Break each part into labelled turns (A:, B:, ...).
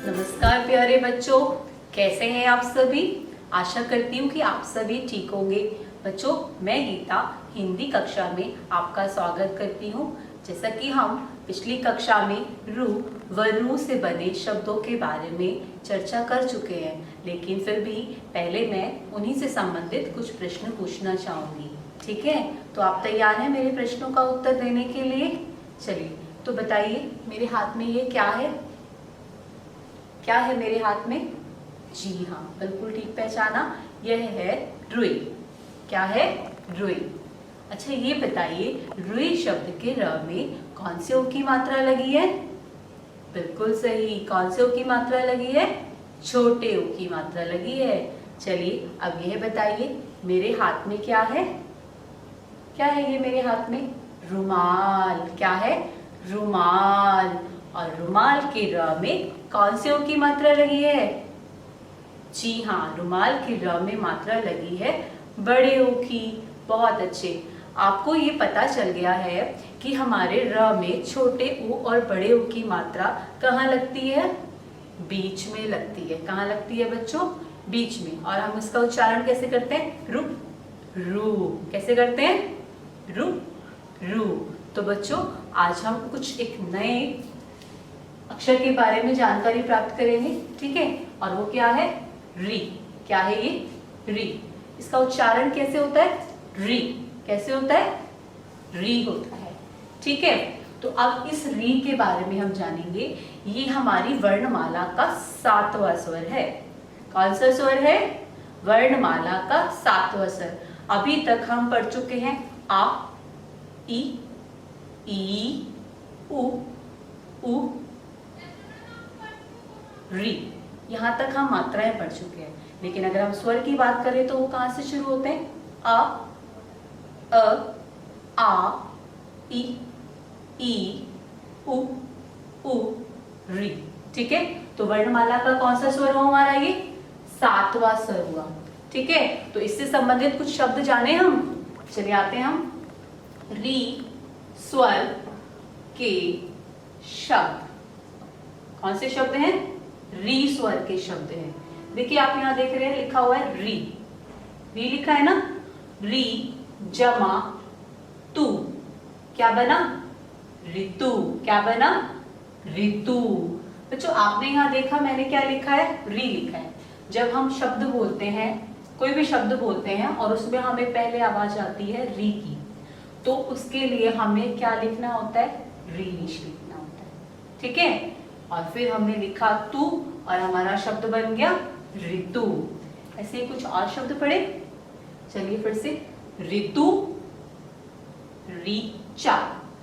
A: नमस्कार प्यारे बच्चों, कैसे हैं आप सभी। आशा करती हूँ कि आप सभी ठीक होंगे। बच्चों, मैं गीता हिंदी कक्षा में आपका स्वागत करती हूँ। जैसा कि हम पिछली कक्षा में रू व रू से बने शब्दों के बारे में चर्चा कर चुके हैं, लेकिन फिर भी पहले मैं उन्हीं से संबंधित कुछ प्रश्न पूछना चाहूँगी। ठीक है, तो आप तैयार हैं मेरे प्रश्नों का उत्तर देने के लिए? चलिए, तो बताइए मेरे हाथ में ये क्या है? क्या है मेरे हाथ में? जी हाँ, बिल्कुल ठीक पहचाना, यह है रुई। क्या है? रुई। अच्छा, ये बताइए रुई शब्द के र में कौन से ओ की मात्रा लगी है? बिल्कुल सही, कौन से ओ की मात्रा लगी है? छोटे ओ की मात्रा लगी है। चलिए, अब यह बताइए मेरे हाथ में क्या है? क्या है ये मेरे हाथ में? रुमाल। क्या है? रुमाल। और रुमाल के र में कौन से ओ की मात्रा लगी है? जी हाँ, रुमाल के र में मात्रा लगी है बड़े ओ की। बहुत अच्छे, आपको ये पता चल गया है कि हमारे र में छोटे ओ और बड़े ओ की मात्रा कहाँ लगती है? बीच में लगती है। कहाँ लगती है बच्चों? बीच में। और हम इसका उच्चारण कैसे करते हैं? रु रू। कैसे करते हैं? रु रू। तो बच्चों, आज हम कुछ एक नए अक्षर के बारे में जानकारी प्राप्त करेंगे। ठीक है, और वो क्या है? री। क्या है ये? री। इसका उच्चारण कैसे होता है? री। कैसे होता है? री होता है। ठीक है, तो अब इस री के बारे में हम जानेंगे। ये हमारी वर्णमाला का 7वां स्वर है। कौन सा स्वर है? वर्णमाला का 7वां स्वर। अभी तक हम पढ़ चुके हैं आ, ई, उ, री। यहां तक हम मात्राएं पढ़ चुके हैं, लेकिन अगर हम स्वर की बात करें तो वो कहां से शुरू होते हैं? अ, आ, ई, उ, री। ठीक है, तो वर्णमाला का कौन सा स्वर हुआ हमारा? ये 7वां स्वर हुआ। ठीक है, तो इससे संबंधित कुछ शब्द जाने हम। चलिए आते हैं हम री स्वर के शब्द। कौन से शब्द हैं? री स्वर के शब्द हैं। देखिए, आप यहां देख रहे हैं लिखा हुआ है री। री लिखा है ना? री जमा तू क्या बना? ऋतु। क्या बना? ऋतु। बच्चों, आपने यहां देखा मैंने क्या लिखा है? री लिखा है। जब हम शब्द बोलते हैं, कोई भी शब्द बोलते हैं और उसमें हमें पहले आवाज आती है री की, तो उसके लिए हमें क्या लिखना होता है? रीश लिखना होता है। ठीक है, और फिर हमने लिखा तू और हमारा शब्द बन गया ऋतु। ऐसे ही कुछ और शब्द पढ़े। चलिए फिर से, ऋतु, ऋचा,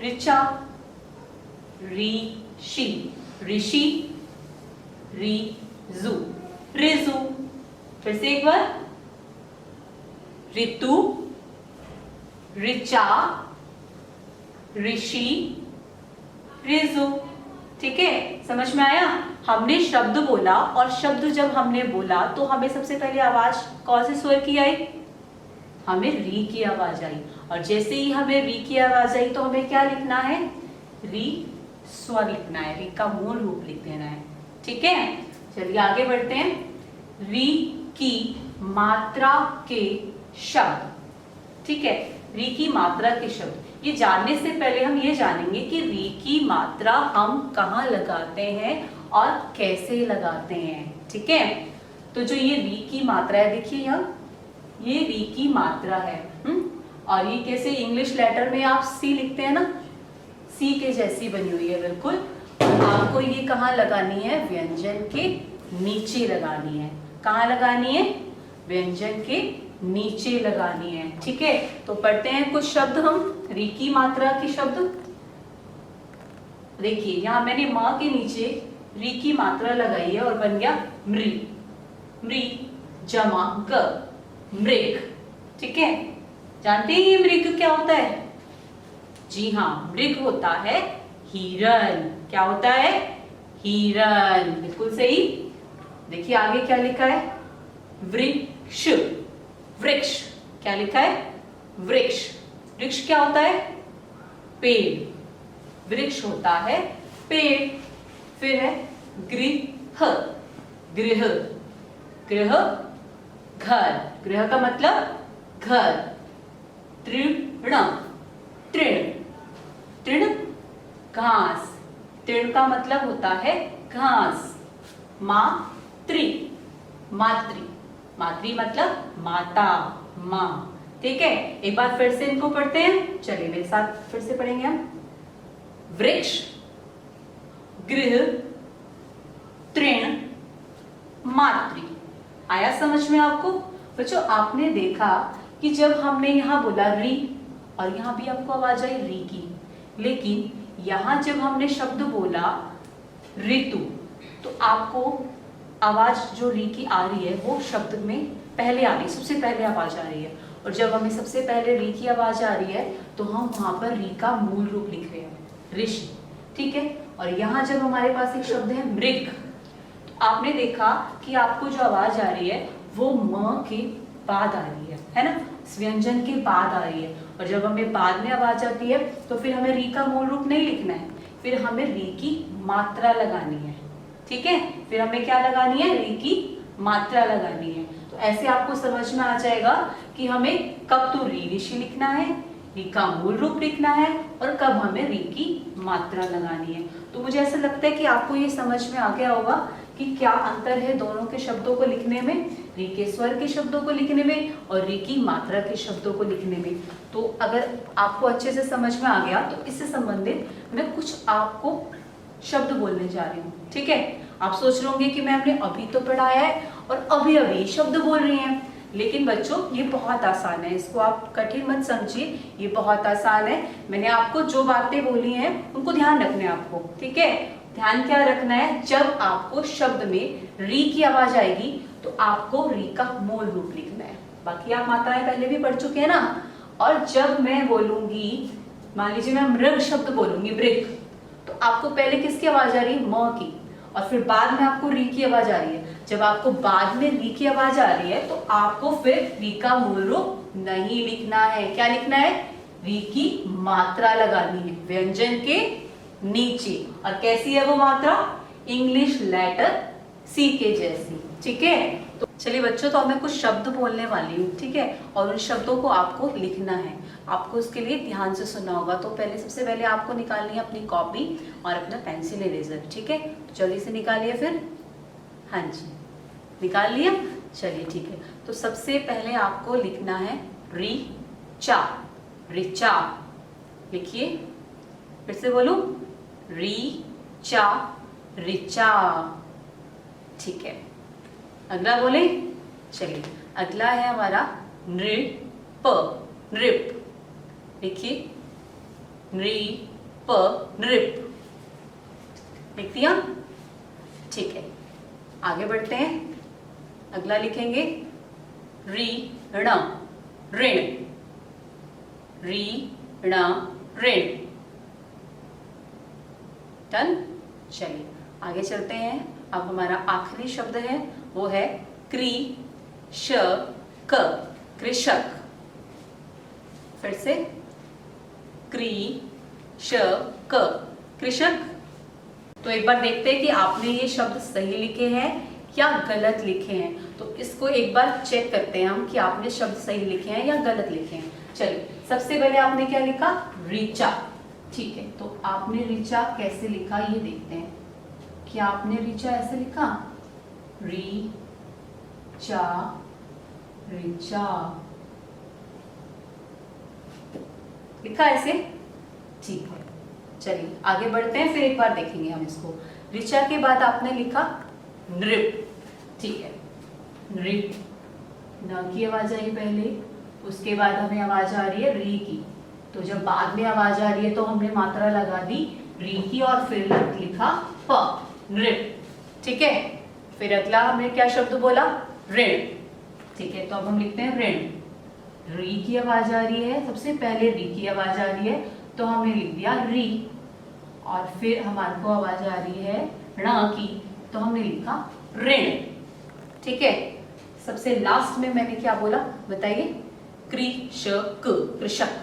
A: ऋचा, ऋषि, ऋषि, ऋजु, ऋजु। फिर से एक बार, ऋतु, ऋचा, ऋषि, ऋजु। ठीक है, समझ में आया? हमने शब्द बोला, और शब्द जब हमने बोला तो हमें सबसे पहले आवाज कौन से स्वर की आई? हमें री की आवाज आई। और जैसे ही हमें री की आवाज आई तो हमें क्या लिखना है? री स्वर लिखना है, री का मूल रूप लिख देना है। ठीक है, चलिए आगे बढ़ते हैं। री की मात्रा के शब्द। ठीक है, री की मात्रा के शब्द, ये जानने से पहले हम ये जानेंगे कि री की मात्रा हम कहाँ लगाते हैं और कैसे लगाते हैं। ठीक है, तो जो ये री की मात्रा है, देखिए यहाँ ये री की मात्रा है। और ये कैसे इंग्लिश लेटर में आप सी लिखते हैं ना, सी के जैसी बनी हुई है बिल्कुल। आपको ये कहाँ लगानी है? व्यंजन के नीचे लगानी है। कहाँ लगानी है? व्यंजन के नीचे लगानी है। ठीक है, तो पढ़ते हैं कुछ शब्द हम री की मात्रा के शब्द। देखिए, यहां मैंने मां के नीचे री की मात्रा लगाई है और बन गया मृ। मृ जमा ग, मृग। ठीक है, जानते हैं ये मृग क्या होता है? जी हाँ, मृग होता है हिरन। क्या होता है? हिरन। बिल्कुल सही। देखिए आगे क्या लिखा है? वृक्ष, वृक्ष। क्या लिखा है? वृक्ष। वृक्ष क्या होता है? पेड़। वृक्ष होता है पेड़। फिर है गृह ह, गृह, गृह घर, गृह का मतलब घर। तृण, तृण, तृण घास, तृण का मतलब होता है घास। मातृ, मातृ, मातृ मतलब माता, माँ। ठीक है, एक बार फिर से इनको पढ़ते हैं, चलिए मेरे साथ फिर से पढ़ेंगे हम। वृक्ष, गृह, तृण, मातृ। आया समझ में आपको? बच्चों आपने देखा कि जब हमने यहाँ बोला री, और यहाँ भी आपको आवाज आई री की, लेकिन यहाँ जब हमने शब्द बोला ऋतु, तो आपको आवाज जो री की आ रही है वो शब्द में पहले आ रही है, सबसे पहले आवाज आ रही है। और जब हमें सबसे पहले री की आवाज आ रही है तो हम वहां पर री का मूल रूप लिख रहे हैं, ऋषि। ठीक है, और यहाँ जब हमारे पास एक शब्द है मृग, तो आपने देखा कि आपको जो आवाज आ रही है वो म के बाद आ रही है ना, व्यंजन के बाद आ रही है। और जब हमें बाद में आवाज आती है तो फिर हमें री का मूल रूप नहीं लिखना है, फिर हमें री की मात्रा लगानी है। ठीक है, फिर हमें क्या लगानी है? री की मात्रा लगानी है। तो ऐसे आपको समझ में आ जाएगा कि हमें कब तो री ऋषि लिखना है, री का मूल रूप लिखना है, और कब हमें री की मात्रा लगानी है। तो मुझे ऐसा लगता है कि आपको ये समझ में आ गया होगा कि क्या अंतर है दोनों के शब्दों को लिखने में, री के स्वर के शब्दों को लिखने में और री की मात्रा के शब्दों को लिखने में। तो अगर आपको अच्छे से समझ में आ गया तो इससे संबंधित मैं कुछ आपको शब्द बोलने जा रही हूँ। ठीक है, आप सोच रहे होंगे कि मैम ने अभी तो पढ़ाया है और अभी अभी शब्द बोल रही हैं, लेकिन बच्चों ये बहुत आसान है, इसको आप कठिन मत समझिए, ये बहुत आसान है। मैंने आपको जो बातें बोली हैं उनको ध्यान रखना है आपको। ठीक है, ध्यान क्या रखना है? जब आपको शब्द में री की आवाज आएगी तो आपको री का मूल रूप लिखना है। बाकी आप मात्राएं पहले भी पढ़ चुके हैं ना। और जब मैं बोलूंगी, मान लीजिए मैं मृग शब्द बोलूंगी, मृग, तो आपको पहले किसकी आवाज आ रही है? म की, और फिर बाद में आपको री की आवाज आ रही है। जब आपको बाद में री की आवाज आ रही है तो आपको फिर री का मूल रूप नहीं लिखना है। क्या लिखना है? री की मात्रा लगानी है व्यंजन के नीचे। और कैसी है वो मात्रा? इंग्लिश लेटर सी के जैसी। ठीक है, तो चलिए बच्चों, तो अब मैं कुछ शब्द बोलने वाली हूँ। ठीक है, और उन शब्दों को आपको लिखना है। आपको उसके लिए ध्यान से सुनना होगा। तो सबसे पहले आपको निकालनी है अपनी कॉपी और अपना पेंसिल इरेजर। ठीक है, तो जल्दी से निकालिए फिर। हाँ जी, निकाल लिया? चलिए ठीक है, तो सबसे पहले आपको लिखना है री चा, रिचा। लिखिए, फिर से बोलूं, री चा, रिचा। ठीक है, अगला बोले। चलिए, अगला है हमारा नृप, नृप। लिखिए, नृप, नृप। लिख दिया? ठीक है, आगे बढ़ते हैं। अगला लिखेंगे ऋण, ऋण, ऋण, ऋण। डन? चलिए आगे चलते हैं। अब हमारा आखिरी शब्द है वो है कृषक, कृषक। फिर से कृषक, कृषक। तो एक बार देखते हैं कि आपने ये शब्द सही लिखे हैं या गलत लिखे हैं। तो इसको एक बार चेक करते हैं हम कि आपने शब्द सही लिखे हैं या गलत लिखे हैं। चलिए, सबसे पहले आपने क्या लिखा? ऋचा। ठीक है, तो आपने ऋचा कैसे लिखा ये देखते हैं। क्या आपने ऋचा ऐसे लिखा? ऋचा, ऋचा लिखा ऐसे? ठीक है, चलिए आगे बढ़ते हैं, फिर एक बार देखेंगे हम इसको। ऋचा के बाद आपने लिखा नृप। ठीक है, नृप, न की आवाज आई पहले, उसके बाद हमें आवाज आ रही है री की। तो जब बाद में आवाज आ रही है तो हमने मात्रा लगा दी री की और फिर लिखा प, नृप। ठीक है, फिर अगला हमने क्या शब्द बोला? ऋण। ठीक है, तो अब हम लिखते हैं ऋण। री की आवाज आ रही है, सबसे पहले री की आवाज आ रही है तो हमने लिख दिया री, और फिर हमारे को आवाज आ रही है ण की तो हमने लिखा ऋण। ठीक है, सबसे लास्ट में मैंने क्या बोला बताइए? कृषक, कृषक।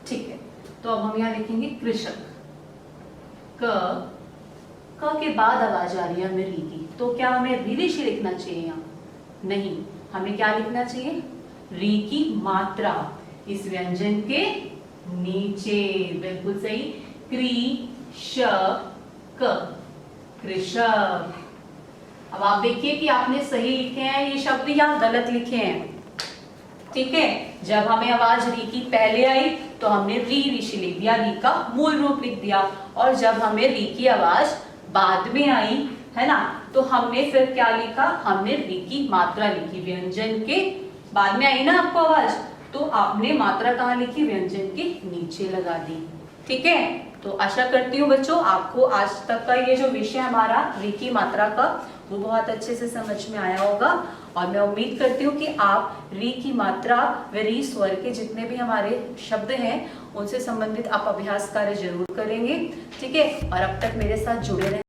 A: ठीक है, तो अब हम यहाँ लिखेंगे कृषक। क के बाद आवाज आ रही है हमें री की, तो क्या हमें री ऋषि लिखना चाहिए यहाँ? नहीं, हमें क्या लिखना चाहिए? री की मात्रा इस व्यंजन के नीचे। बिल्कुल सही। कृषक, कृषक। अब आप देखिए कि आपने सही लिखे हैं ये शब्द या गलत लिखे हैं। ठीक है, जब हमें आवाज री की पहले आई तो हमने री ऋषि लिख दिया, री का मूल रूप लिख दिया। और जब हमें री की आवाज बाद में आई है ना, तो हमने फिर क्या लिखा? हमने री की मात्रा लिखी। व्यंजन के बाद में आई ना आपको आवाज, तो आपने मात्रा कहाँ लिखी? व्यंजन के नीचे लगा दी। ठीक है, तो आशा करती हूँ बच्चों आपको आज तक का ये जो विषय हमारा री की मात्रा का वो बहुत अच्छे से समझ में आया होगा। और मैं उम्मीद करती हूँ कि आप री की मात्रा व री स्वर के जितने भी हमारे शब्द हैं उनसे संबंधित आप अभ्यास कार्य जरूर करेंगे। ठीक है, और अब तक मेरे साथ जुड़े रहें।